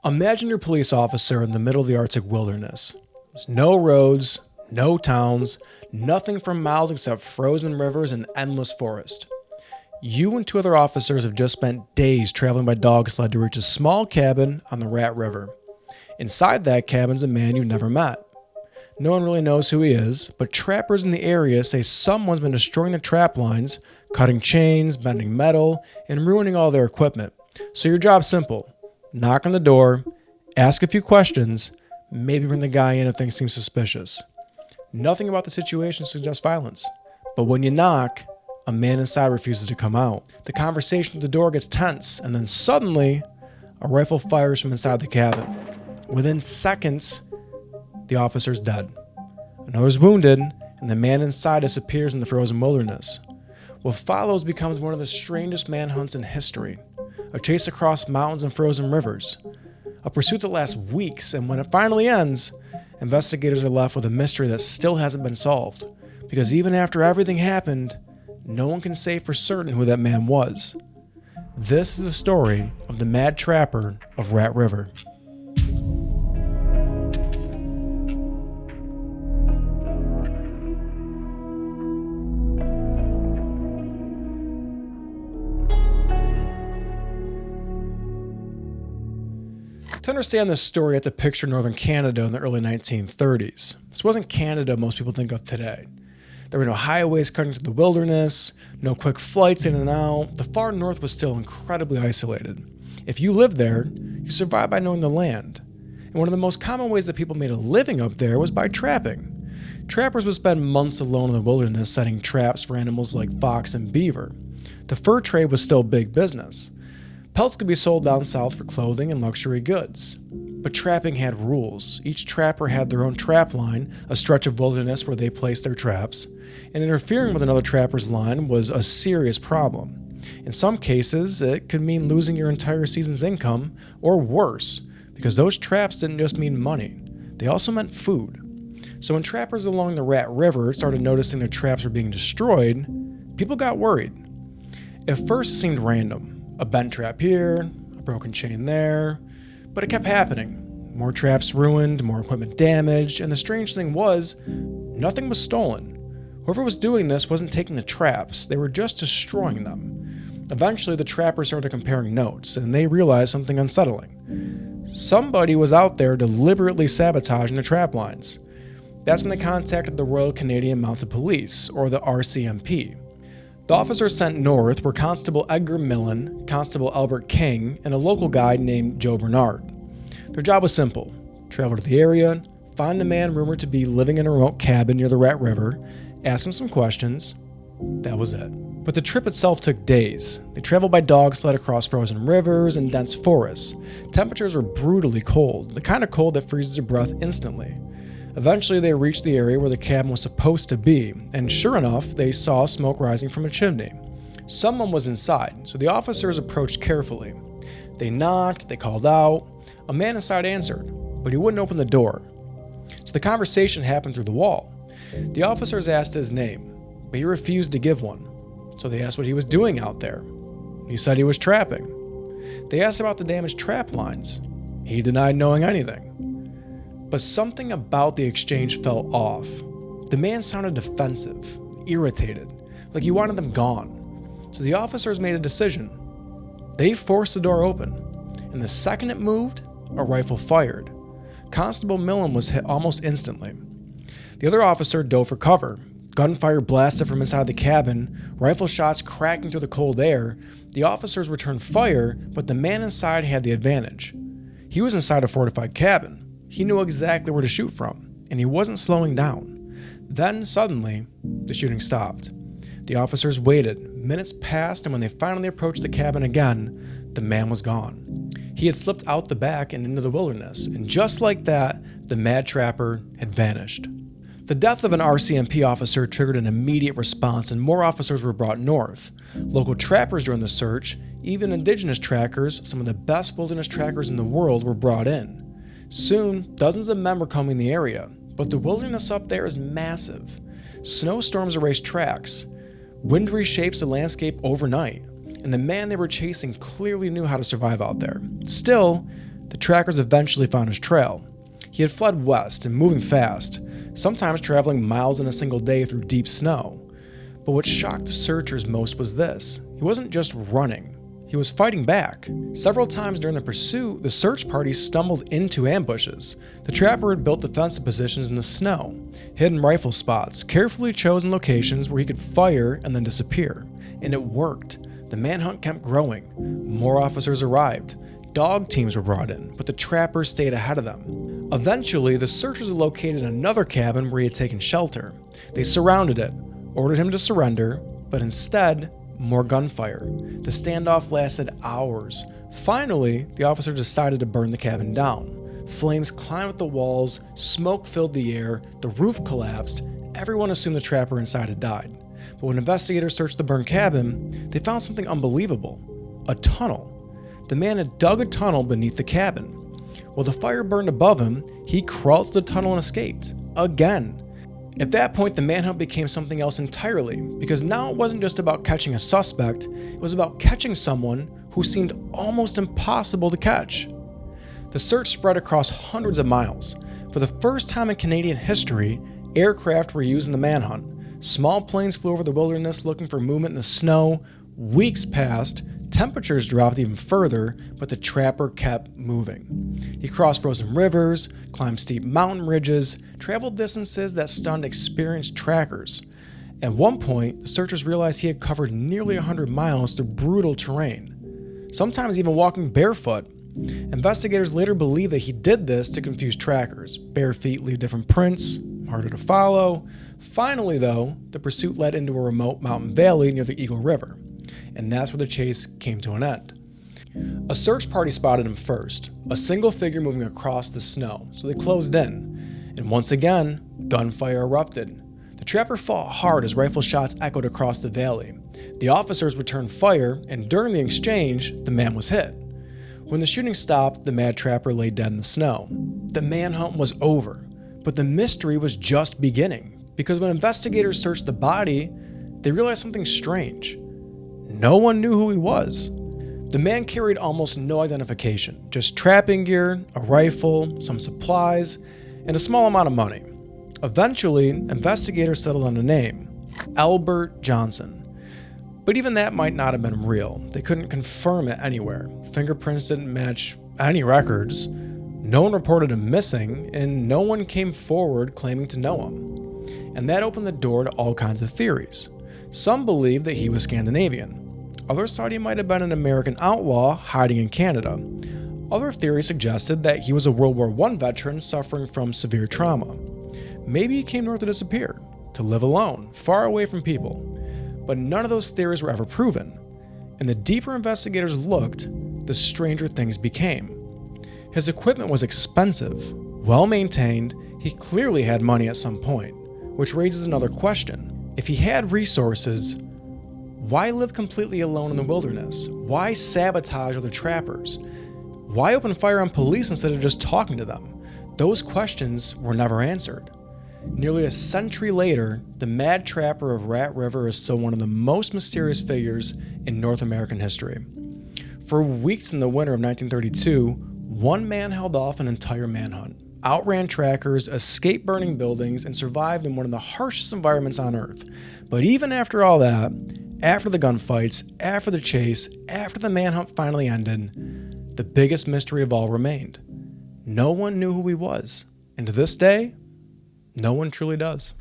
Imagine your police officer in the middle of the Arctic wilderness. There's no roads, no towns, nothing for miles except frozen rivers and endless forest. You and two other officers have just spent days traveling by dog sled to reach a small cabin on the Rat River. Inside that cabin's a man you've never met. No one really knows who he is, but trappers in the area say someone's been destroying the trap lines, cutting chains, bending metal, and ruining all their equipment. So your job's simple. Knock on the door, ask a few questions, maybe bring the guy in if things seem suspicious. Nothing about the situation suggests violence, but when you knock, a man inside refuses to come out. The conversation at the door gets tense, and then suddenly, a rifle fires from inside the cabin. Within seconds, the officer's dead. Another's wounded, and the man inside disappears in the frozen wilderness. What follows becomes one of the strangest manhunts in history. A chase across mountains and frozen rivers. A pursuit that lasts weeks, and when it finally ends, investigators are left with a mystery that still hasn't been solved. Because even after everything happened, no one can say for certain who that man was. This is the story of the Mad Trapper of Rat River. To understand this story, you have to picture northern Canada in the early 1930s. This wasn't Canada most people think of today. There were no highways cutting through the wilderness, no quick flights in and out. The far north was still incredibly isolated. If you lived there, you survived by knowing the land. And one of the most common ways that people made a living up there was by trapping. Trappers would spend months alone in the wilderness setting traps for animals like fox and beaver. The fur trade was still big business. Pelts could be sold down south for clothing and luxury goods. But trapping had rules. Each trapper had their own trap line, a stretch of wilderness where they placed their traps, and interfering with another trapper's line was a serious problem. In some cases, it could mean losing your entire season's income, or worse, because those traps didn't just mean money, they also meant food. So when trappers along the Rat River started noticing their traps were being destroyed, people got worried. At first it seemed random. A bent trap here, a broken chain there, but it kept happening. More traps ruined, more equipment damaged, and the strange thing was, nothing was stolen. Whoever was doing this wasn't taking the traps, they were just destroying them. Eventually, the trappers started comparing notes, and they realized something unsettling. Somebody was out there deliberately sabotaging the trap lines. That's when they contacted the Royal Canadian Mounted Police, or the RCMP. The officers sent north were Constable Edgar Millen, Constable Albert King, and a local guide named Joe Bernard. Their job was simple: travel to the area, find the man rumored to be living in a remote cabin near the Rat River, ask him some questions. That was it. But the trip itself took days. They traveled by dog sled across frozen rivers and dense forests. Temperatures were brutally cold, the kind of cold that freezes your breath instantly. Eventually, they reached the area where the cabin was supposed to be, and sure enough, they saw smoke rising from a chimney. Someone was inside, so the officers approached carefully. They knocked, they called out. A man inside answered, but he wouldn't open the door. So the conversation happened through the wall. The officers asked his name, but he refused to give one. So they asked what he was doing out there. He said he was trapping. They asked about the damaged trap lines. He denied knowing anything. But something about the exchange felt off. The man sounded defensive, irritated, like he wanted them gone. So the officers made a decision. They forced the door open, and the second it moved, a rifle fired. Constable Millen was hit almost instantly. The other officer dove for cover. Gunfire blasted from inside the cabin, rifle shots cracking through the cold air. The officers returned fire, but the man inside had the advantage. He was inside a fortified cabin. He knew exactly where to shoot from, and he wasn't slowing down. Then, suddenly, the shooting stopped. The officers waited. Minutes passed, and when they finally approached the cabin again, the man was gone. He had slipped out the back and into the wilderness, and just like that, the Mad Trapper had vanished. The death of an RCMP officer triggered an immediate response, and more officers were brought north. Local trappers joined the search. Even indigenous trackers, some of the best wilderness trackers in the world, were brought in. Soon, dozens of men were combing the area, but the wilderness up there is massive. Snowstorms erased tracks. Wind reshapes the landscape overnight, and the man they were chasing clearly knew how to survive out there. Still, the trackers eventually found his trail. He had fled west and moving fast, sometimes traveling miles in a single day through deep snow. But what shocked the searchers most was this: he wasn't just running, he was fighting back. Several times during the pursuit, the search party stumbled into ambushes. The trapper had built defensive positions in the snow, hidden rifle spots, carefully chosen locations where he could fire and then disappear. And it worked. The manhunt kept growing. More officers arrived. Dog teams were brought in, but the trappers stayed ahead of them. Eventually, the searchers located another cabin where he had taken shelter. They surrounded it, ordered him to surrender, but instead, more gunfire. The standoff lasted hours. Finally, the officer decided to burn the cabin down. Flames climbed up the walls, smoke filled the air, the roof collapsed. Everyone assumed the trapper inside had died. But when investigators searched the burned cabin, they found something unbelievable: a tunnel. The man had dug a tunnel beneath the cabin. While the fire burned above him, he crawled through the tunnel and escaped. Again. At that point, the manhunt became something else entirely, because now it wasn't just about catching a suspect, it was about catching someone who seemed almost impossible to catch. The search spread across hundreds of miles. For the first time in Canadian history, aircraft were used in the manhunt. Small planes flew over the wilderness looking for movement in the snow. Weeks passed, temperatures dropped even further, but the trapper kept moving. He crossed frozen rivers, climbed steep mountain ridges, traveled distances that stunned experienced trackers. At one point, the searchers realized he had covered nearly 100 miles through brutal terrain, sometimes even walking barefoot. Investigators later believed that he did this to confuse trackers. Bare feet leave different prints, harder to follow. Finally, though, the pursuit led into a remote mountain valley near the Eagle River, and that's where the chase came to an end. A search party spotted him first, a single figure moving across the snow, so they closed in. And once again, gunfire erupted. The trapper fought hard as rifle shots echoed across the valley. The officers returned fire, and during the exchange, the man was hit. When the shooting stopped, the mad trapper lay dead in the snow. The manhunt was over, but the mystery was just beginning, because when investigators searched the body, they realized something strange. No one knew who he was. The man carried almost no identification, just trapping gear, a rifle, some supplies, and a small amount of money. Eventually, investigators settled on a name: Albert Johnson. But even that might not have been real. They couldn't confirm it anywhere. Fingerprints didn't match any records. No one reported him missing, and no one came forward claiming to know him. And that opened the door to all kinds of theories. Some believed that he was Scandinavian. Others thought he might have been an American outlaw hiding in Canada. Other theories suggested that he was a World War I veteran suffering from severe trauma. Maybe he came north to disappear, to live alone, far away from people. But none of those theories were ever proven. And the deeper investigators looked, the stranger things became. His equipment was expensive, well maintained. He clearly had money at some point, which raises another question. If he had resources, why live completely alone in the wilderness? Why sabotage other trappers? Why open fire on police instead of just talking to them? Those questions were never answered. Nearly a century later, the mad trapper of Rat River is still one of the most mysterious figures in North American history. For weeks in the winter of 1932, one man held off an entire manhunt, outran trackers, escaped burning buildings, and survived in one of the harshest environments on Earth. But even after all that, after the gunfights, after the chase, after the manhunt finally ended, the biggest mystery of all remained. No one knew who he was, and to this day, no one truly does.